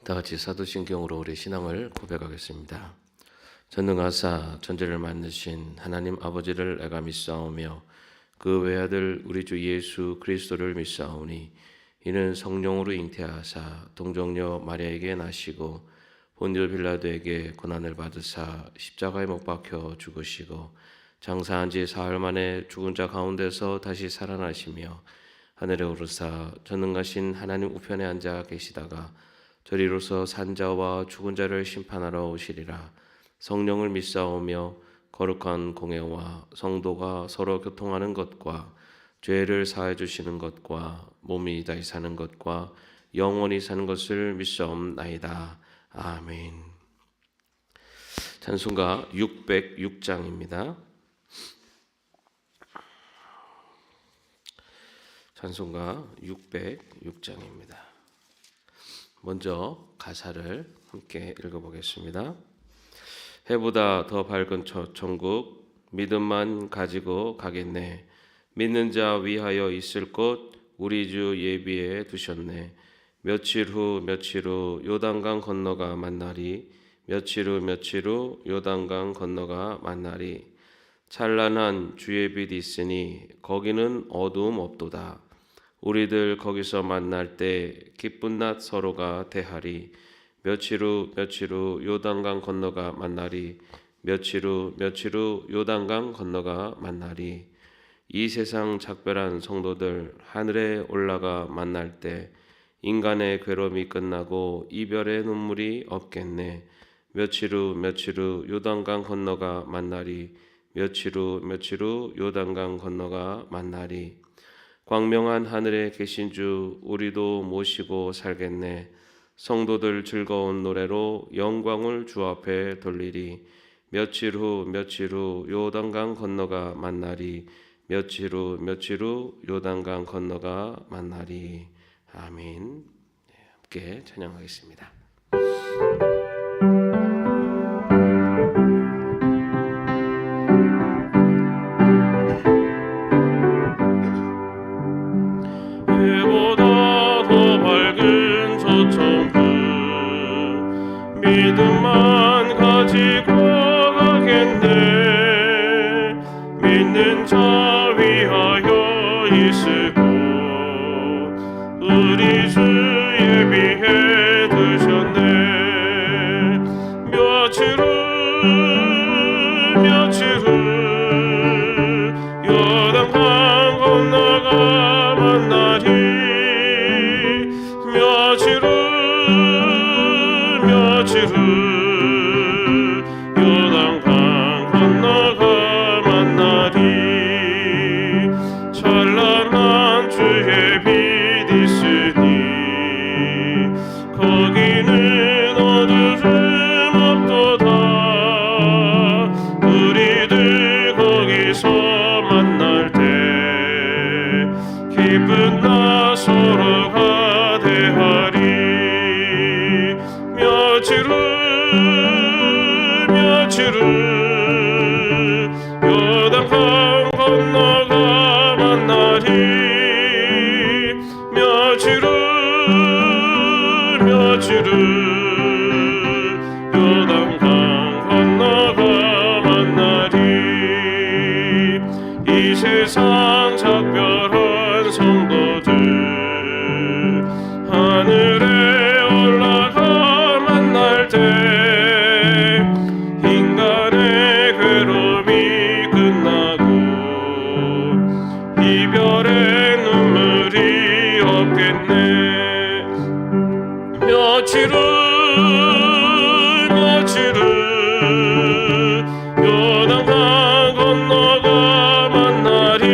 다 같이 사도신경으로 우리 신앙을 고백하겠습니다. 전능하사 천지를 만드신 하나님 아버지를 내가 믿사오며 그 외아들 우리 주 예수 그리스도를 믿사오니 이는 성령으로 잉태하사 동정녀 마리아에게 나시고 본디오 빌라도에게 고난을 받으사 십자가에 못 박혀 죽으시고 장사한 지 사흘 만에 죽은 자 가운데서 다시 살아나시며 하늘에 오르사 전능하신 하나님 우편에 앉아 계시다가 저리로서 산자와 죽은 자를 심판하러 오시리라. 성령을 믿사오며 거룩한 공회와 성도가 서로 교통하는 것과 죄를 사해 주시는 것과 몸이 다시 사는 것과 영원히 사는 것을 믿사옵나이다. 아멘. 찬송가 606장입니다. 찬송가 606장입니다. 먼저 가사를 함께 읽어보겠습니다. 해보다 더 밝은 천국 믿음만 가지고 가겠네. 믿는 자 위하여 있을 곳 우리 주 예비해 두셨네. 며칠 후 요단강 건너가 만나리. 며칠 후 요단강 건너가 만나리. 찬란한 주의 빛 있으니 거기는 어두움 없도다. 우리들 거기서 만날 때 기쁜 낮 서로가 대하리. 며칠 후 요단강 건너가 만나리. 며칠 후 요단강 건너가 만나리. 이 세상 작별한 성도들 하늘에 올라가 만날 때 인간의 괴로움이 끝나고 이별의 눈물이 없겠네. 며칠 후 요단강 건너가 만나리. 며칠 후 요단강 건너가 만나리. 광명한 하늘에 계신 주 우리도 모시고 살겠네. 성도들 즐거운 노래로 영광을 주 앞에 돌리리. 며칠 후 요단강 건너가 만나리. 며칠 후 요단강 건너가 만나리. 아멘. 함께 찬양하겠습니다. 믿음만 가지고 가겠네. 믿는 자 위하여 있을 곳 우리 주 예비해 두셨네. 며칠 후 요단강 건너가 만나리. 며칠 후 요단강 건너가 만나리. 찬란한 주의 빛 있으니 거기는 어두움 없도다. 우리들 거기서 만날 때 기쁜 나 서로가 대하리. 며칠 후 요단강 건너가 만나리. 며칠 후 요단강 건너가 만나리. 이 세상 작별한 성도들 하늘에 올라가 만날 때 인간의 괴로움이 끝나고 이별의 눈물이 없겠네. 며칠 후 요단강 건너가 만나리.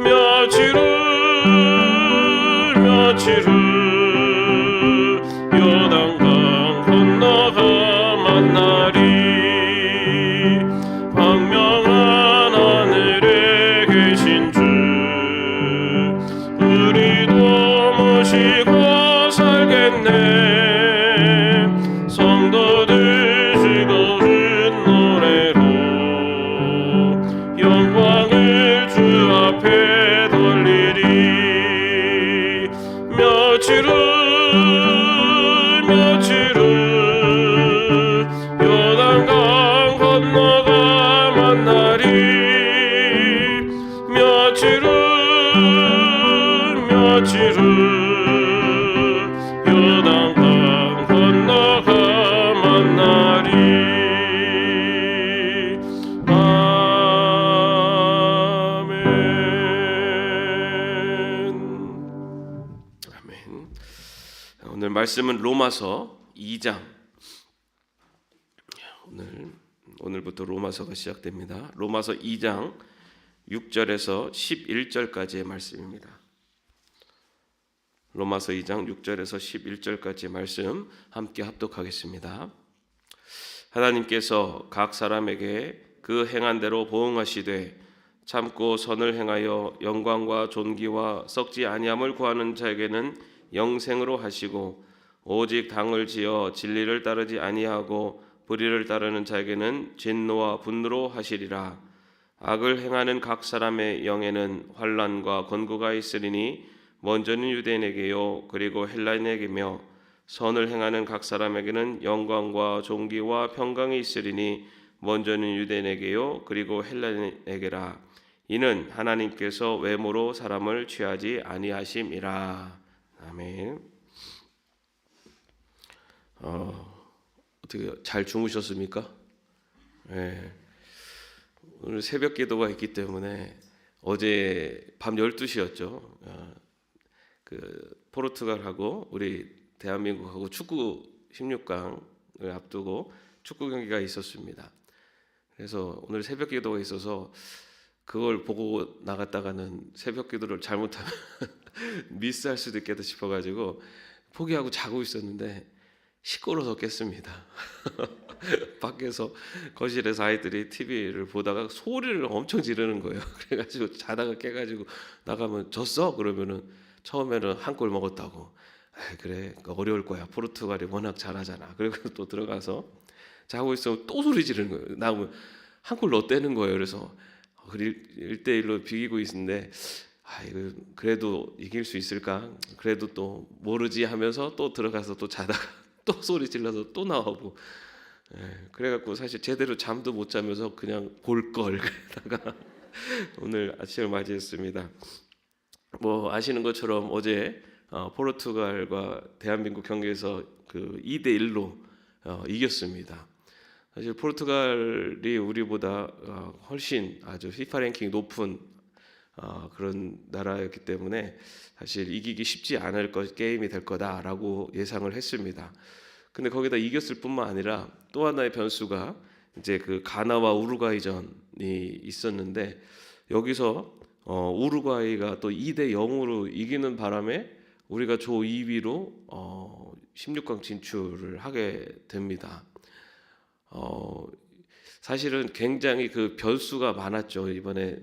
며칠 후 요단강 건너가 만나리. 광명한 하늘에 계신 주 우리도 모시고 살겠네. 성도들 즐거운 노래로 영광을 주 앞에 돌리리. 며칠 후 마치루 요단강 건너가 만나리 아멘. 오늘 말씀은 로마서 2장. 오늘부터 로마서가 시작됩니다. 로마서 2장 6절에서 11절까지의 말씀입니다. 로마서 2장 6절에서 11절까지의 말씀 함께 합독하겠습니다. 하나님께서 각 사람에게 그 행한 대로 보응하시되 참고 선을 행하여 영광과 존귀와 썩지 아니함을 구하는 자에게는 영생으로 하시고 오직 당을 지어 진리를 따르지 아니하고 불의를 따르는 자에게는 진노와 분노로 하시리라. 악을 행하는 각 사람의 영에는 환난과 권고가 있으리니 먼저는 유대인에게요 그리고 헬라인에게며 선을 행하는 각 사람에게는 영광과 존귀와 평강이 있으리니 먼저는 유대인에게요 그리고 헬라인에게라. 이는 하나님께서 외모로 사람을 취하지 아니하심이라. 아멘. 어떻게 잘 주무셨습니까? 네. 오늘 새벽 기도가 있기 때문에 어제 밤 12시였죠. 그 포르투갈하고 우리 대한민국하고 축구 16강을 앞두고 축구 경기가 있었습니다. 그래서 오늘 새벽 기도가 있어서 그걸 보고 나갔다가는 새벽 기도를 잘못하면 미스할 수도 있겠다 싶어가지고 포기하고 자고 있었는데 시끄러워서 깼습니다. 밖에서 거실에서 아이들이 TV를 보다가 소리를 엄청 지르는 거예요. 그래가지고 자다가 깨가지고 나가면 졌어? 그러면은 처음에는 한 골 먹었다고. 그래 어려울 거야. 포르투갈이 워낙 잘하잖아. 그리고 또 들어가서 자고 있으면 또 소리 지르는 거예요. 나오면 한 골 넣었다는 거예요. 그래서 1대1로 비기고 있는데 이거 그래도 이길 수 있을까? 그래도 또 모르지 하면서 또 들어가서 또 자다가 또 소리 질러서 또 나오고 그래갖고 사실 제대로 잠도 못 자면서 그냥 볼 걸 그러다가 오늘 아침을 맞이했습니다. 뭐 아시는 것처럼 어제 포르투갈과 대한민국 경기에서 그 2대1로 이겼습니다. 사실 포르투갈이 우리보다 훨씬 아주 FIFA 랭킹 높은 그런 나라였기 때문에 사실 이기기 쉽지 않을 게임이 될 거다라고 예상을 했습니다. 근데 거기다 이겼을 뿐만 아니라 또 하나의 변수가 이제 그 가나와 우루과이전이 있었는데 여기서 우루과이가 또 2대0으로 이기는 바람에 우리가 조 2위로 16강 진출을 하게 됩니다. 사실은 굉장히 그 변수가 많았죠.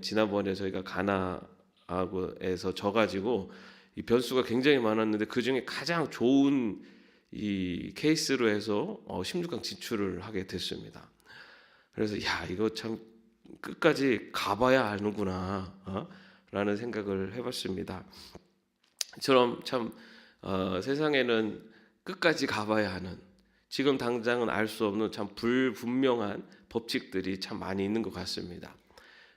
지난번에 저희가 가나하고에서 져가지고 이 변수가 굉장히 많았는데 그 중에 가장 좋은 이 케이스로 해서 16강 진출을 하게 됐습니다. 그래서 이거 참 끝까지 가봐야 아는구나 라는 생각을 해봤습니다. 이처럼 참 세상에는 끝까지 가봐야 하는 지금 당장은 알 수 없는 참 불분명한 법칙들이 참 많이 있는 것 같습니다.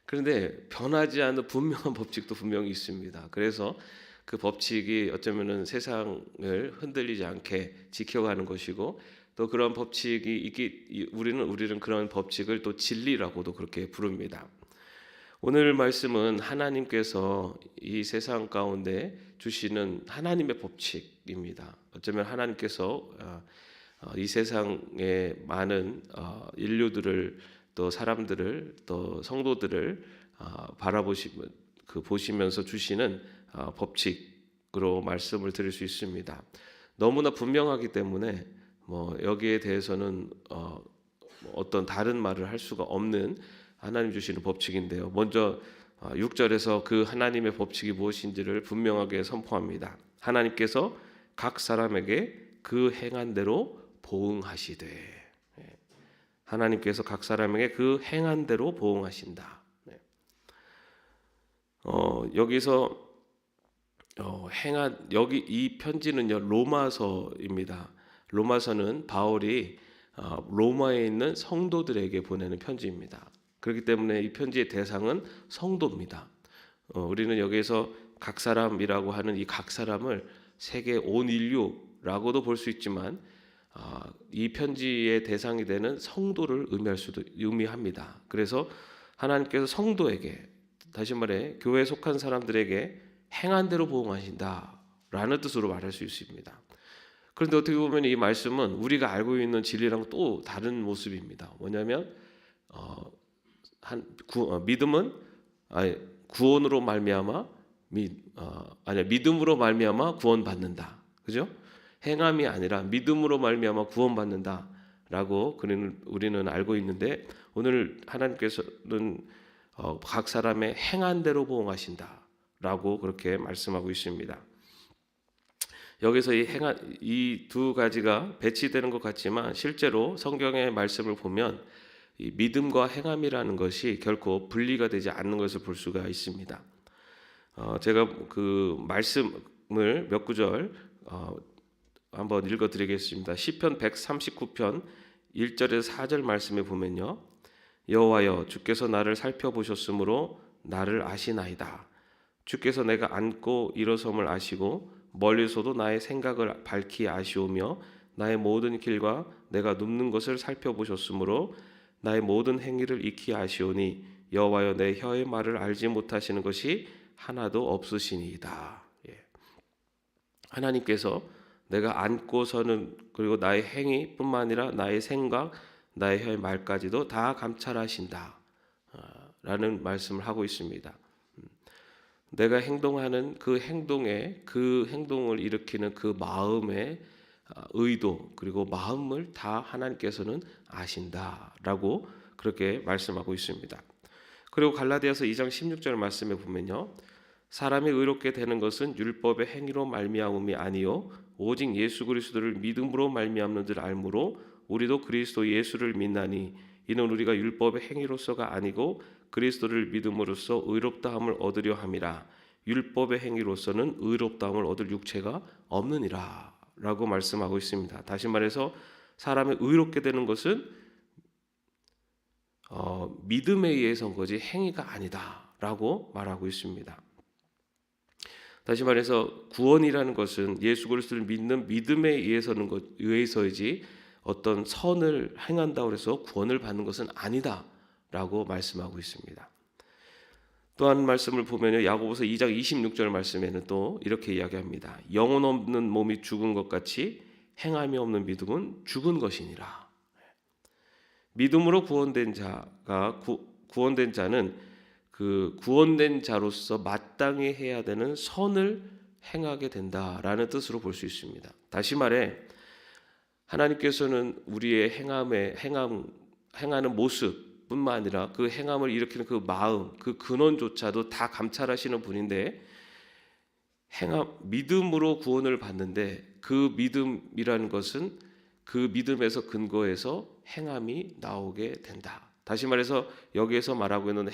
그런데 변하지 않는 분명한 법칙도 분명히 있습니다. 그래서 그 법칙이 어쩌면은 세상을 흔들리지 않게 지켜가는 것이고 또 그런 법칙이 우리는 그런 법칙을 또 진리라고도 그렇게 부릅니다. 오늘 말씀은 하나님께서 이 세상 가운데 주시는 하나님의 법칙입니다. 어쩌면 하나님께서 이 세상의 많은 인류들을 또 사람들을 또 성도들을 보시면서 주시는 법칙으로 말씀을 드릴 수 있습니다. 너무나 분명하기 때문에 여기에 대해서는 어떤 다른 말을 할 수가 없는 하나님 주시는 법칙인데요. 먼저 6절에서 그 하나님의 법칙이 무엇인지를 분명하게 선포합니다. 하나님께서 각 사람에게 그 행한 대로 보응하시되, 하나님께서 각 사람에게 그 행한 대로 보응하신다. 여기서 여기 이 편지는요 로마서입니다. 로마서는 바울이 로마에 있는 성도들에게 보내는 편지입니다. 그렇기 때문에 이 편지의 대상은 성도입니다. 우리는 여기에서 각 사람이라고 하는 이 각 사람을 세계 온 인류라고도 볼 수 있지만 이 편지의 대상이 되는 성도를 의미합니다. 그래서 하나님께서 성도에게, 다시 말해 교회에 속한 사람들에게 행한 대로 보응하신다라는 뜻으로 말할 수 있습니다. 그런데 어떻게 보면 이 말씀은 우리가 알고 있는 진리랑 또 다른 모습입니다. 뭐냐면 믿음은 구원으로 말미암아 믿음으로 말미암아 구원받는다. 그죠? 행함이 아니라 믿음으로 말미암아 구원받는다라고 우리는 알고 있는데, 오늘 하나님께서는 각 사람의 행한 대로 보응하신다라고 그렇게 말씀하고 있습니다. 여기서 이 두 가지가 배치되는 것 같지만 실제로 성경의 말씀을 보면 이 믿음과 행함이라는 것이 결코 분리가 되지 않는 것을 볼 수가 있습니다. 제가 그 말씀을 몇 구절 한번 읽어드리겠습니다. 시편 139편 1절에서 4절 말씀에 보면요, 여호와여 주께서 나를 살펴보셨으므로 나를 아시나이다. 주께서 내가 앉고 일어섬을 아시고 멀리서도 나의 생각을 밝히 아시오며 나의 모든 길과 내가 눕는 것을 살펴보셨으므로 나의 모든 행위를 익히 아시오니 여호와여 내 혀의 말을 알지 못하시는 것이 하나도 없으시니이다. 하나님께서 내가 앉고 서는, 그리고 나의 행위뿐만 아니라 나의 생각, 나의 혀의 말까지도 다 감찰하신다 라는 말씀을 하고 있습니다. 내가 행동하는 그 행동을 일으키는 그 마음의 의도, 그리고 마음을 다 하나님께서는 아신다라고 그렇게 말씀하고 있습니다. 그리고 갈라디아서 2장 16절 말씀에 보면요, 사람이 의롭게 되는 것은 율법의 행위로 말미암음이 아니요 오직 예수 그리스도를 믿음으로 말미암는 줄 알므로 우리도 그리스도 예수를 믿나니 이는 우리가 율법의 행위로서가 아니고 그리스도를 믿음으로써 의롭다함을 얻으려 함이라. 율법의 행위로서는 의롭다함을 얻을 육체가 없느니라 라고 말씀하고 있습니다. 다시 말해서 사람이 의롭게 되는 것은 믿음에 의해서인 거지 행위가 아니다 라고 말하고 있습니다. 다시 말해서 구원이라는 것은 예수 그리스도를 믿는 믿음에 의해서이지 어떤 선을 행한다고 해서 구원을 받는 것은 아니다라고 말씀하고 있습니다. 또 한 말씀을 보면요, 야고보서 2장 26절 말씀에는 또 이렇게 이야기합니다. 영혼 없는 몸이 죽은 것 같이 행함이 없는 믿음은 죽은 것이니라. 믿음으로 구원된 자는 그 구원된 자로서 마땅히 해야 되는 선을 행하게 된다라는 뜻으로 볼 수 있습니다. 다시 말해 하나님께서는 우리의 행하는 모습뿐만 아니라 그 행함을 일으키는 그 마음, 그 근원조차도 다 감찰하시는 분인데, 믿음으로 구원을 받는데 그 믿음이라는 것은 그 믿음에서 근거해서 행함이 나오게 된다. 다시 말해서 여기에서 말하고 있는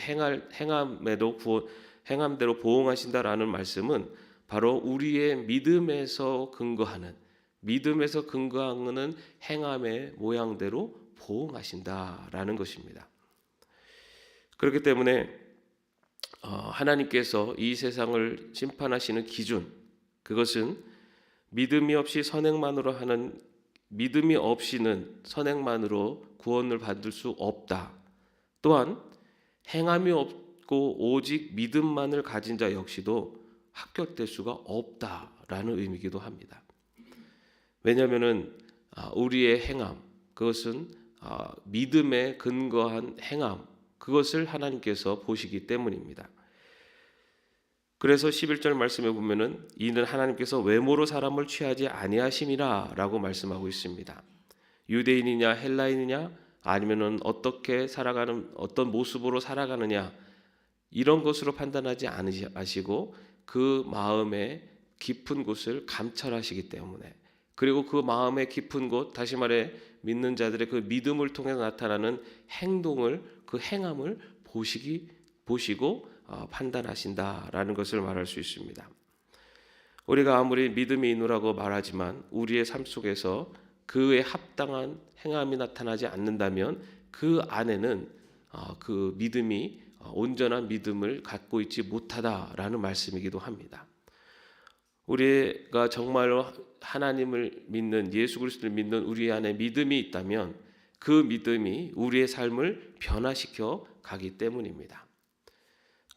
행함대로 보응하신다라는 말씀은 바로 우리의 믿음에서 근거하는 행함의 모양대로 보응하신다라는 것입니다. 그렇기 때문에 하나님께서 이 세상을 심판하시는 기준, 그것은 믿음이 없이는 선행만으로 구원을 받을 수 없다. 또한 행함이 없고 오직 믿음만을 가진 자 역시도 합격될 수가 없다라는 의미이기도 합니다. 왜냐하면은 우리의 행함, 그것은 믿음에 근거한 행함, 그것을 하나님께서 보시기 때문입니다. 그래서 11절 말씀에 보면은 이는 하나님께서 외모로 사람을 취하지 아니하심이라라고 말씀하고 있습니다. 유대인이냐 헬라인이냐 아니면은 어떤 모습으로 살아가느냐, 이런 것으로 판단하지 않으시고 그 마음의 깊은 곳을 감찰하시기 때문에, 그리고 그 마음의 깊은 곳, 다시 말해 믿는 자들의 그 믿음을 통해 나타나는 그 행함을 보시고 판단하신다라는 것을 말할 수 있습니다. 우리가 아무리 믿음이 있노라고 말하지만 우리의 삶 속에서 그에 합당한 행함이 나타나지 않는다면 그 안에는 그 믿음이 온전한 믿음을 갖고 있지 못하다라는 말씀이기도 합니다. 우리가 정말로 하나님을 믿는, 예수 그리스도를 믿는 우리 안에 믿음이 있다면 그 믿음이 우리의 삶을 변화시켜 가기 때문입니다.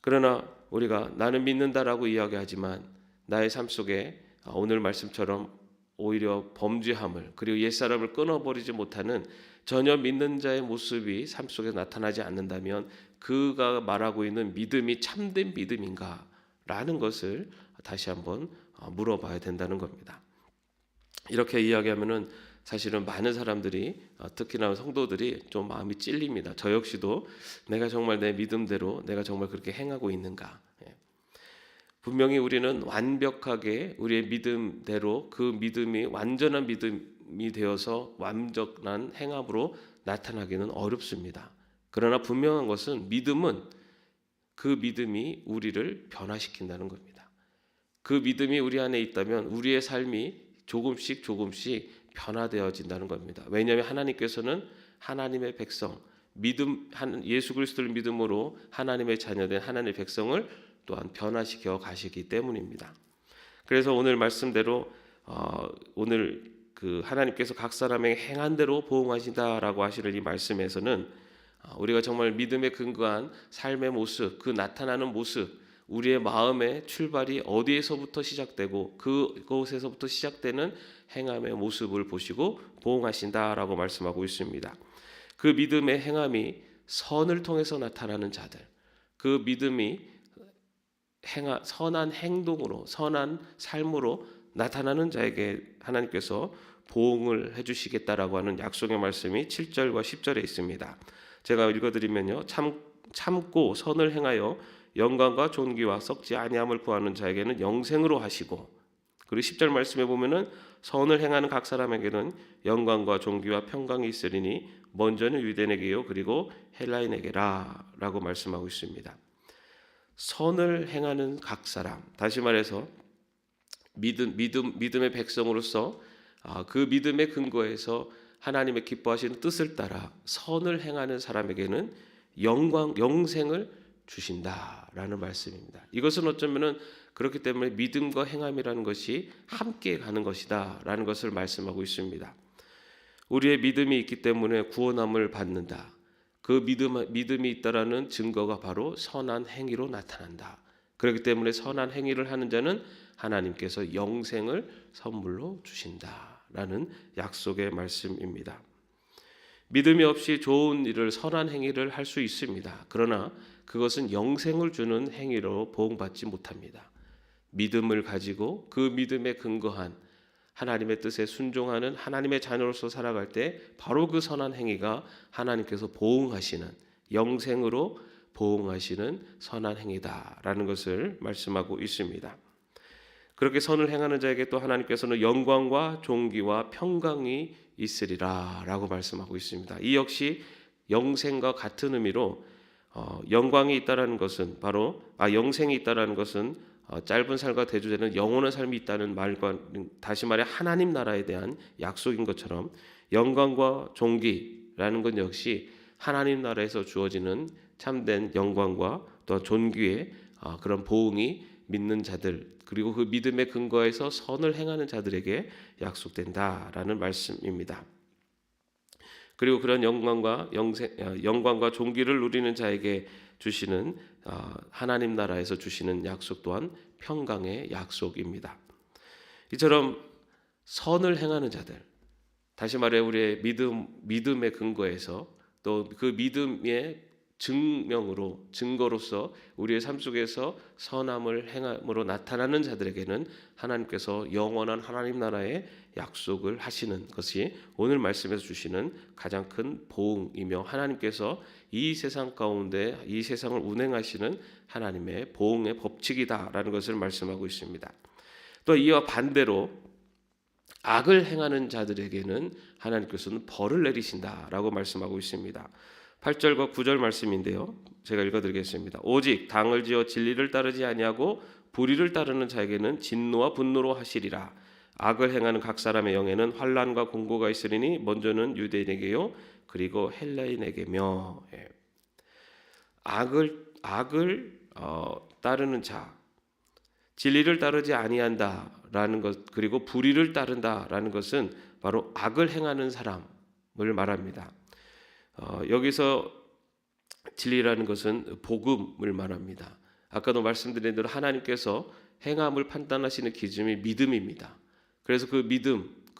그러나 우리가 나는 믿는다라고 이야기하지만 나의 삶 속에 오늘 말씀처럼 오히려 범죄함을, 그리고 옛사람을 끊어버리지 못하는 전혀 믿는 자의 모습이 삶 속에 나타나지 않는다면 그가 말하고 있는 믿음이 참된 믿음인가? 라는 것을 다시 한번 물어봐야 된다는 겁니다. 이렇게 이야기하면은 사실은 많은 사람들이, 특히나 성도들이 좀 마음이 찔립니다. 저 역시도 내가 정말 내 믿음대로 내가 정말 그렇게 행하고 있는가? 분명히 우리는 완벽하게 우리의 믿음대로 그 믿음이 완전한 믿음이 되어서 완전한 행함으로 나타나기는 어렵습니다. 그러나 분명한 것은 믿음은 그 믿음이 우리를 변화시킨다는 겁니다. 그 믿음이 우리 안에 있다면 우리의 삶이 조금씩 변화되어진다는 겁니다. 왜냐하면 하나님께서는 하나님의 백성, 예수 그리스도를 믿음으로 하나님의 자녀된 하나님의 백성을 또한 변화시켜 가시기 때문입니다. 그래서 오늘 말씀대로 오늘 그 하나님께서 각 사람에게 행한 대로 보응하신다라고 하시는 이 말씀에서는 우리가 정말 믿음에 근거한 삶의 모습, 그 나타나는 모습, 우리의 마음의 출발이 어디에서부터 시작되고 그곳에서부터 시작되는 행함의 모습을 보시고 보응하신다라고 말씀하고 있습니다. 그 믿음의 행함이 선을 통해서 나타나는 자들, 그 믿음이 선한 행동으로, 선한 삶으로 나타나는 자에게 하나님께서 보응을 해주시겠다라고 하는 약속의 말씀이 7절과 10절에 있습니다. 제가 읽어드리면요, 참고 선을 행하여 영광과 존귀와 썩지 아니함을 구하는 자에게는 영생으로 하시고, 그리고 10절 말씀에 보면은 선을 행하는 각 사람에게는 영광과 존귀와 평강이 있으리니 먼저는 유대인에게요 그리고 헬라인에게라 라고 말씀하고 있습니다. 선을 행하는 각 사람, 다시 말해서 믿음의 백성으로서 그 믿음의 근거에서 하나님의 기뻐하시는 뜻을 따라 선을 행하는 사람에게는 영생을 주신다라는 말씀입니다. 이것은 어쩌면은 그렇기 때문에 믿음과 행함이라는 것이 함께 가는 것이다라는 것을 말씀하고 있습니다. 우리의 믿음이 있기 때문에 구원함을 받는다. 그 믿음이 있다라는 증거가 바로 선한 행위로 나타난다. 그렇기 때문에 선한 행위를 하는 자는 하나님께서 영생을 선물로 주신다라는 약속의 말씀입니다. 믿음이 없이 좋은 일을, 선한 행위를 할 수 있습니다. 그러나 그것은 영생을 주는 행위로 보응받지 못합니다. 믿음을 가지고 그 믿음에 근거한 하나님의 뜻에 순종하는 하나님의 자녀로서 살아갈 때 바로 그 선한 행위가 하나님께서 보응하시는, 영생으로 보응하시는 선한 행위다라는 것을 말씀하고 있습니다. 그렇게 선을 행하는 자에게 또 하나님께서는 영광과 존귀와 평강이 있으리라 라고 말씀하고 있습니다. 이 역시 영생과 같은 의미로 영광이 있다라는 것은 바로 영생이 있다라는 것은 짧은 삶과 대조되는 영원한 삶이 있다는 말과 다시 말해 하나님 나라에 대한 약속인 것처럼 영광과 존귀라는 것 역시 하나님 나라에서 주어지는 참된 영광과 또 존귀의 그런 보응이 믿는 자들, 그리고 그 믿음의 근거에서 선을 행하는 자들에게 약속된다라는 말씀입니다. 그리고 그런 영광과 존귀를 누리는 자에게 주시는 하나님 나라에서 주시는 약속 또한 평강의 약속입니다. 이처럼 선을 행하는 자들, 다시 말해 우리의 믿음의 근거에서 또 그 믿음의 증거로서 우리의 삶 속에서 선함을 행함으로 나타나는 자들에게는 하나님께서 영원한 하나님 나라의 약속을 하시는 것이 오늘 말씀에서 주시는 가장 큰 보응이며 하나님께서 이 세상 가운데 이 세상을 운행하시는 하나님의 보응의 법칙이다라는 것을 말씀하고 있습니다. 또 이와 반대로 악을 행하는 자들에게는 하나님께서는 벌을 내리신다라고 말씀하고 있습니다. 8절과 9절 말씀인데요, 제가 읽어드리겠습니다. 오직 당을 지어 진리를 따르지 아니하고 불의를 따르는 자에게는 진노와 분노로 하시리라. 악을 행하는 각 사람의 영에는 환난과 공고가 있으리니 먼저는 유대인에게요 그리고 헬라인에게며. 악을 따르는 자, 진리를 따르지 아니한다라는 것, 그리고 불의를 따른다라는 것은 바로 악을 행하는 사람을 말합니다. 여기서 진리라는 것은 복음을 말합니다. 아까도 말씀드린 대로 하나님께서 행함을 판단하시는 기준이 믿음입니다. 그래서 그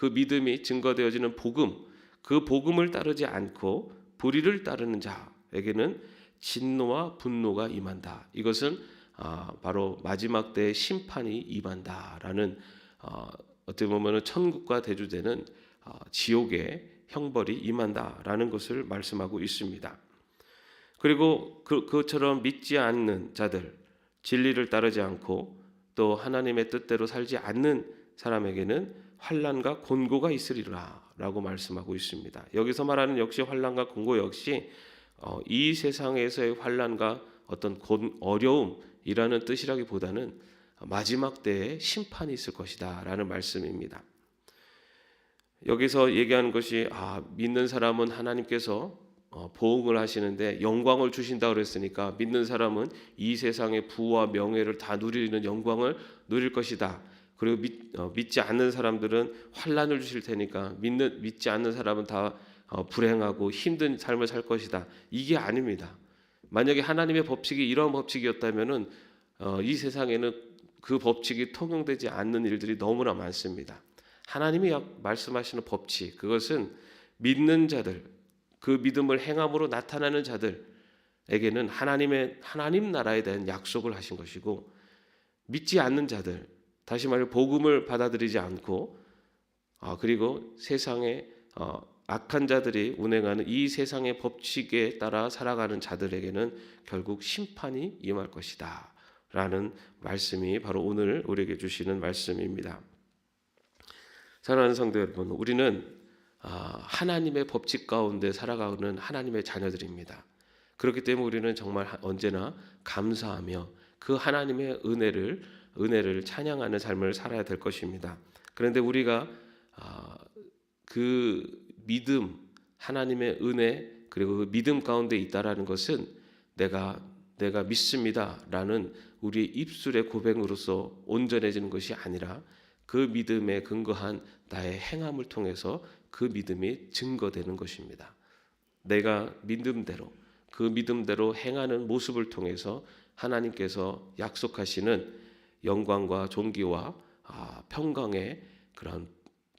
믿음이 증거되어지는 복음, 그 복음을 따르지 않고 불의를 따르는 자에게는 진노와 분노가 임한다. 이것은 바로 마지막 때의 심판이 임한다라는 어떻게 보면 천국과 대조되는 지옥의 형벌이 임한다라는 것을 말씀하고 있습니다. 그리고 그처럼 믿지 않는 자들, 진리를 따르지 않고 또 하나님의 뜻대로 살지 않는 사람에게는 환난과 곤고가 있으리라라고 말씀하고 있습니다. 여기서 말하는 역시 환난과 곤고 역시 이 세상에서의 환난과 어떤 어려움이라는 뜻이라기보다는 마지막 때에 심판이 있을 것이다라는 말씀입니다. 여기서 얘기하는 것이 믿는 사람은 하나님께서 보응을 하시는데 영광을 주신다 그랬으니까 믿는 사람은 이 세상의 부와 명예를 다 누리는 영광을 누릴 것이다. 그리고 믿지 않는 사람들은 환난을 주실 테니까 믿지 않는 사람은 다 불행하고 힘든 삶을 살 것이다. 이게 아닙니다. 만약에 하나님의 법칙이 이런 법칙이었다면은 이 세상에는 그 법칙이 통용되지 않는 일들이 너무나 많습니다. 하나님이 말씀하시는 법칙, 그것은 믿는 자들, 그 믿음을 행함으로 나타나는 자들에게는 하나님 나라에 대한 약속을 하신 것이고, 믿지 않는 자들, 다시 말해 복음을 받아들이지 않고 그리고 세상에 악한 자들이 운행하는 이 세상의 법칙에 따라 살아가는 자들에게는 결국 심판이 임할 것이다 라는 말씀이 바로 오늘 우리에게 주시는 말씀입니다. 사랑하는 성도 여러분, 우리는 하나님의 법칙 가운데 살아가는 하나님의 자녀들입니다. 그렇기 때문에 우리는 정말 언제나 감사하며 그 하나님의 은혜를 찬양하는 삶을 살아야 될 것입니다. 그런데 우리가 그 믿음, 하나님의 은혜, 그리고 그 믿음 가운데 있다라는 것은 내가 믿습니다라는 우리의 입술의 고백으로서 온전해지는 것이 아니라 그 믿음에 근거한 나의 행함을 통해서 그 믿음이 증거되는 것입니다. 내가 그 믿음대로 행하는 모습을 통해서 하나님께서 약속하시는 영광과 존귀와 평강의 그런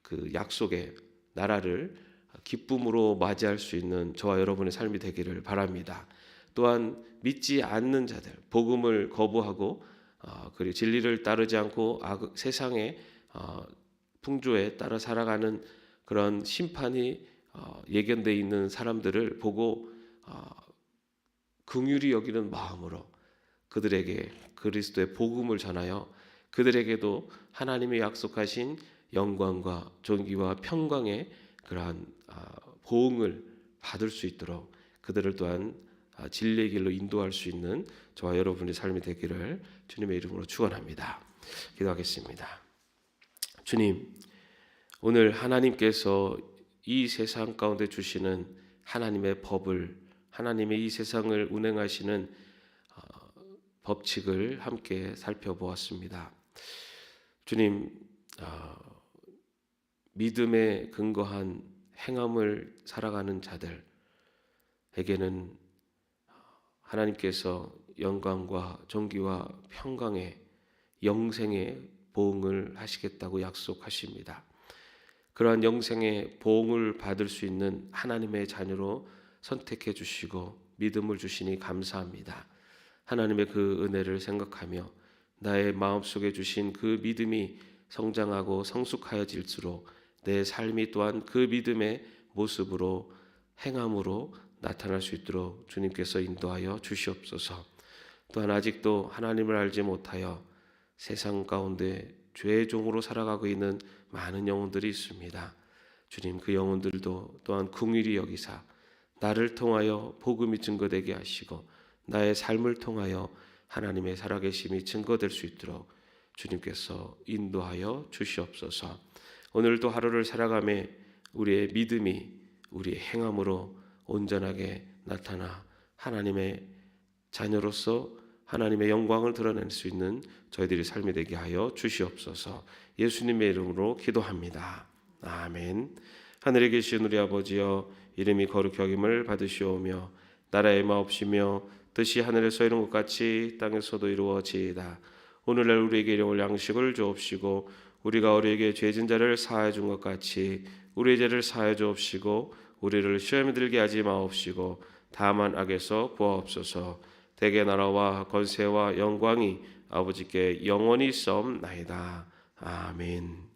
그 약속의 나라를 기쁨으로 맞이할 수 있는 저와 여러분의 삶이 되기를 바랍니다. 또한 믿지 않는 자들, 복음을 거부하고 그리고 진리를 따르지 않고 세상의 풍조에 따라 살아가는 그런 심판이 예견되어 있는 사람들을 보고 긍휼히 여기는 마음으로 그들에게 그리스도의 복음을 전하여 그들에게도 하나님이 약속하신 영광과 존귀와 평강의 그러한 보응을 받을 수 있도록 그들을 또한 진리의 길로 인도할 수 있는 저와 여러분의 삶이 되기를 주님의 이름으로 축원합니다. 기도하겠습니다. 주님, 오늘 하나님께서 이 세상 가운데 주시는 하나님의 법을, 하나님의 이 세상을 운행하시는 법칙을 함께 살펴보았습니다. 주님, 믿음에 근거한 행함을 살아가는 자들에게는 하나님께서 영광과 존귀와 평강의 영생의 보응을 하시겠다고 약속하십니다. 그러한 영생의 보응을 받을 수 있는 하나님의 자녀로 선택해 주시고 믿음을 주시니 감사합니다. 하나님의 그 은혜를 생각하며 나의 마음속에 주신 그 믿음이 성장하고 성숙하여질수록 내 삶이 또한 그 믿음의 모습으로 행함으로 나타날 수 있도록 주님께서 인도하여 주시옵소서. 또한 아직도 하나님을 알지 못하여 세상 가운데 죄의 종으로 살아가고 있는 많은 영혼들이 있습니다. 주님, 그 영혼들도 또한 긍휼히 여기사 나를 통하여 복음이 증거되게 하시고 나의 삶을 통하여 하나님의 살아계심이 증거될 수 있도록 주님께서 인도하여 주시옵소서. 오늘도 하루를 살아가며 우리의 믿음이 우리의 행함으로 온전하게 나타나 하나님의 자녀로서 하나님의 영광을 드러낼 수 있는 저희들의 삶이 되게 하여 주시옵소서. 예수님의 이름으로 기도합니다. 아멘. 하늘에 계신 우리 아버지여, 이름이 거룩히 여김을 받으시오며 나라의 마옵시며 뜻이 하늘에서 이룬 것 같이 땅에서도 이루어지이다. 오늘날 우리에게 일용할 양식을 주옵시고 우리가 우리에게 죄진 자를 사하여 준 것 같이 우리의 죄를 사하여 주옵시고 우리를 시험에 들게 하지 마옵시고 다만 악에서 구하옵소서. 대개 나라와 권세와 영광이 아버지께 영원히 있사옵나이다. 아멘.